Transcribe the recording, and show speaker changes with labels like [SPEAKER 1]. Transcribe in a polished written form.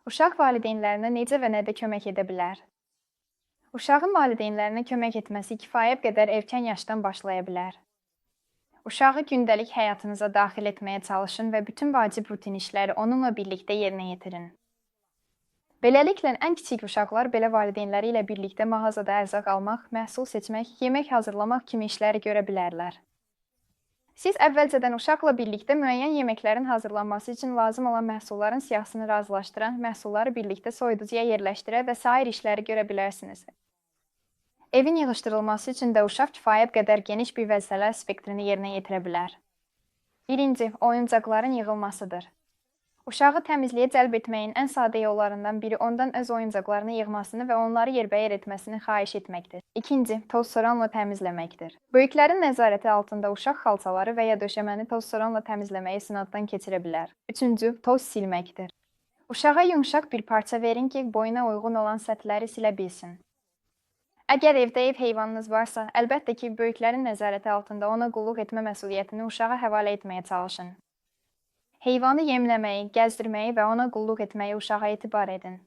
[SPEAKER 1] Uşaq valideynlərinə necə və nədə kömək edə bilər? Uşağın valideynlərinə kömək etməsi kifayət qədər erkən yaşdan başlaya bilər. Uşağı gündəlik həyatınıza daxil etməyə çalışın və bütün vacib rutin işləri onunla birlikdə yerinə yetirin. Beləliklə, ən kiçik uşaqlar belə valideynləri ilə birlikdə mağazada ərzaq almaq, məhsul seçmək, yemək hazırlamaq kimi işləri görə bilərlər. Siz əvvəlcədən uşaqla birlikdə müəyyən yeməklərin hazırlanması üçün lazım olan məhsulların siyahısını razılaşdıran, məhsulları birlikdə soyuducuya yerləşdirə və sair işləri görə bilərsiniz. Evin yığışdırılması üçün də uşaq kifayət qədər geniş bir vəzifələr spektrini yerinə yetirə bilər. 1. Oyuncaqların yığılmasıdır. Uşağı təmizliyə cəlb etməyin ən sadə yollarından biri ondan öz oyuncaqlarını yığmasını və onları yerbəyər etməsini xahiş etməkdir. 2. Toz-soranla təmizləməkdir. Böyüklərin nəzarəti altında uşaq xalçaları və ya döşəməni toz-soranla təmizləməyi sınaqdan keçirə bilər. 3. Toz silməkdir. Uşağa yumşaq bir parça verin ki, boyuna uyğun olan səthləri silə bilsin. Əgər evdə ev heyvanınız varsa, əlbəttə ki, böyüklərin nəzarəti altında ona qulluq etmə məsuliyyətini uşağa həvalə etməyə çalışın. Heyvanı yemləməyi, gəzdirməyi və ona qulluq etməyi uşağa etibar edin.